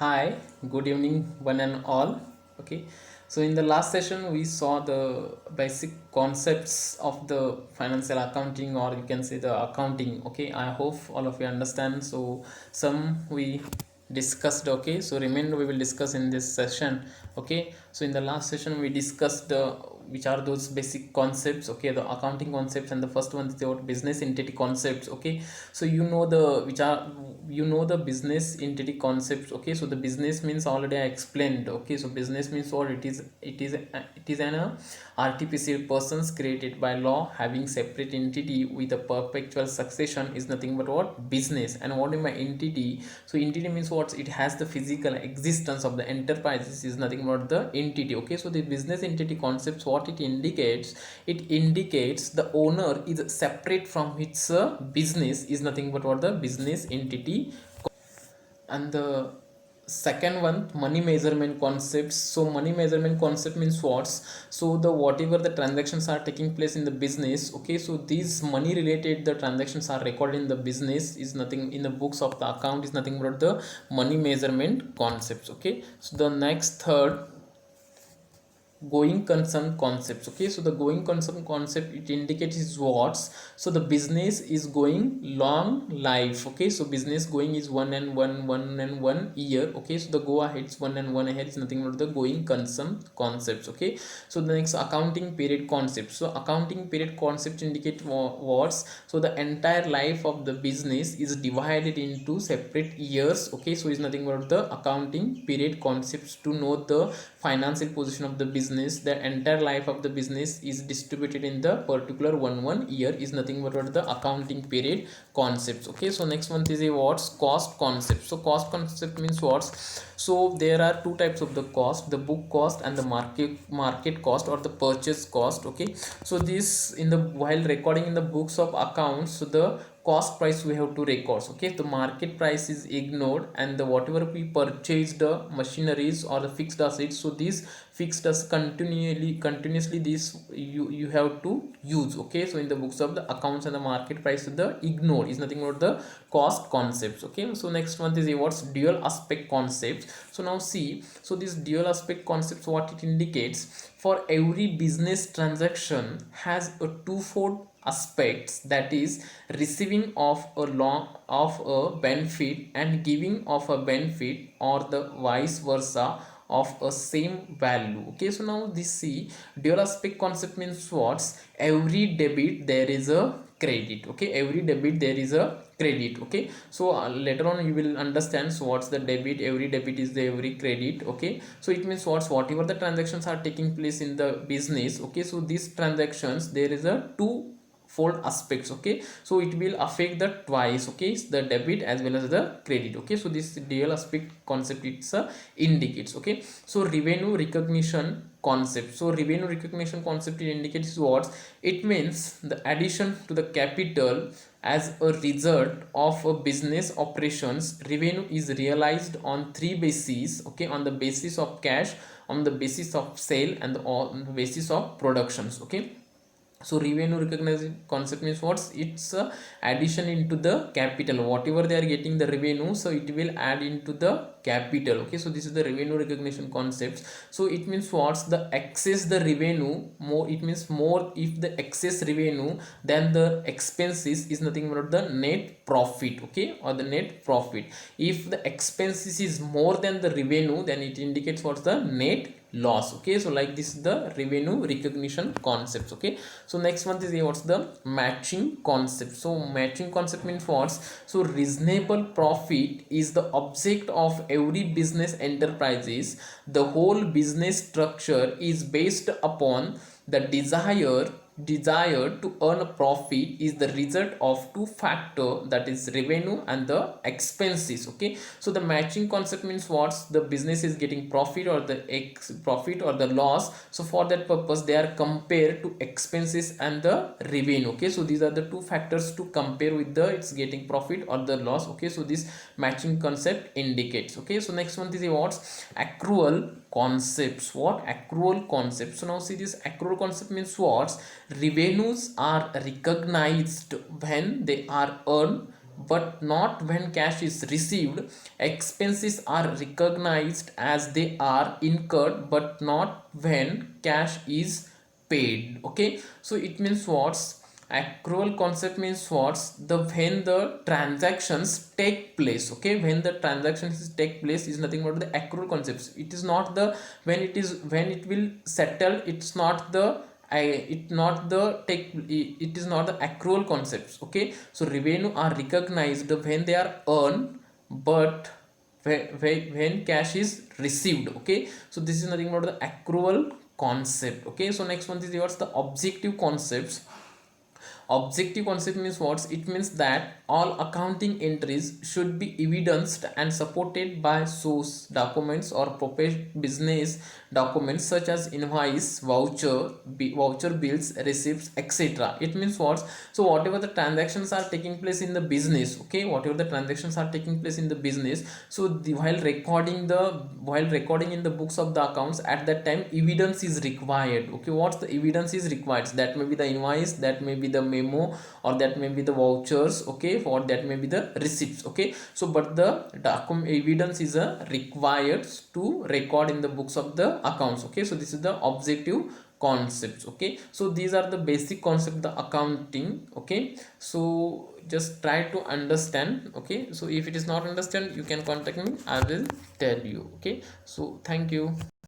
Hi, good evening, one and all. Okay, so in the last session, we saw the basic concepts of the financial accounting, or you can say the accounting. Okay, I hope all of you understand. So, some we discussed. Okay, so remainder we will discuss in this session. Okay, so in the last session, we discussed which are those basic concepts. Okay, the accounting concepts, and the first one is about business entity concepts. Okay, so you know the which are the business entity concepts. Okay, so the business means already I explained. Okay, so business means what it is an artificial persons created by law having separate entity with a perpetual succession is nothing but what business. And what is my entity? So entity means what it has the physical existence of the enterprises is nothing but the entity. Okay, so the business entity concepts, what it indicates the owner is separate from its business is nothing but what the business entity. And the second one, money measurement concepts. So money measurement concept means what? So the whatever the transactions are taking place in the business. Okay, so these money related the transactions are recorded in the business is nothing in the books of the account is nothing but the money measurement concepts. Okay, so the next third, going concern concepts. Okay, so the going concern concept, it indicates is what? So the business is going long life. Okay, so business going is 1 and 1 year. Okay, so the go ahead is 1 and 1 ahead is nothing but the going concern concepts. Okay, so the next, accounting period concept. So accounting period concept indicate what? So the entire life of the business is divided into separate years. Okay, so is nothing but the accounting period concepts to know the financial position of the business. The entire life of the business is distributed in the particular one year is nothing but what the accounting period concepts. Okay, so next one is a what's cost concept. So cost concept means what? So there are two types of the cost, the book cost and the market cost or the purchase cost. Okay, so this in the while recording in the books of accounts, so the cost price we have to record. Okay, the market price is ignored, and the whatever we purchased the machineries or the fixed assets, so these fixed as continuously this you have to use. Okay, so in the books of the accounts, and the market price the ignored is nothing but the cost concepts. Okay, so next one is what's dual aspect concepts. So now see, so this dual aspect concepts, what it indicates, for every business transaction has a twofold aspects, that is receiving of a benefit and giving of a benefit, or the vice versa of a same value. Okay, so now this see, dual aspect concept means what? Every debit there is a credit. Okay, every debit there is a credit. Okay, so later on you will understand. So what's the debit? Every debit is the every credit. Okay, so it means whatever the transactions are taking place in the business. Okay, so these transactions there is a two fold aspects. Okay, so it will affect the twice. Okay, the debit as well as the credit. Okay, so this dual aspect concept, it's indicates. Okay, so revenue recognition concept. So revenue recognition concept, it indicates what? It means the addition to the capital as a result of a business operations. Revenue is realized on three bases. Okay, on the basis of cash, on the basis of sale, and on the basis of productions. Okay, so revenue recognition concept means what? It's addition into the capital, whatever they are getting the revenue, so it will add into the capital. Okay, so this is the revenue recognition concepts. So it means what's the excess the revenue more, it means more if the excess revenue then the expenses is nothing but the net profit. Okay, or the net profit. If the expenses is more than the revenue, then it indicates what's the net loss. Okay, so like this is the revenue recognition concepts. Okay, so next one is what's the matching concept. So matching concept means what? So reasonable profit is the object of every business enterprises. The whole business structure is based upon the desire to earn a profit is the result of two factor, that is revenue and the expenses. Okay, so the matching concept means what? The business is getting profit or the profit or the loss, so for that purpose they are compared to expenses and the revenue. Okay, so these are the two factors to compare with the it's getting profit or the loss. Okay, so this matching concept indicates. Okay, so next one is what? Accrual concepts. What? Accrual concepts. So now see, this accrual concept means what? Revenues are recognized when they are earned but not when cash is received. Expenses are recognized as they are incurred, but not when cash is paid. Okay, so it means what's accrual concept means what's the when the transactions take place. Okay, when the transactions take place is nothing but the accrual concepts. It is not the when it will settle. It's not the it not the take it is not the accrual concepts. Okay, so revenue are recognized when they are earned, but when cash is received. Okay, so this is nothing but the accrual concept. Okay, so next one is yours the objective concepts. Objective concept means what? It means that all accounting entries should be evidenced and supported by source documents or business documents such as invoice, voucher bills, receipts, etc. It means what? So whatever the transactions are taking place in the business, okay, whatever the transactions are taking place in the business, so while recording in the books of the accounts, at that time evidence is required. Okay, what's the evidence is required? That may be the invoice, that may be the memo, or that may be the vouchers. Okay, or that may be the receipts. Okay, so but the document evidence is required to record in the books of the accounts. Okay, so this is the objective concepts. Okay, so these are the basic concept of the accounting. Okay, so just try to understand. Okay, so if it is not understand, you can contact me, I will tell you. Okay, so thank you.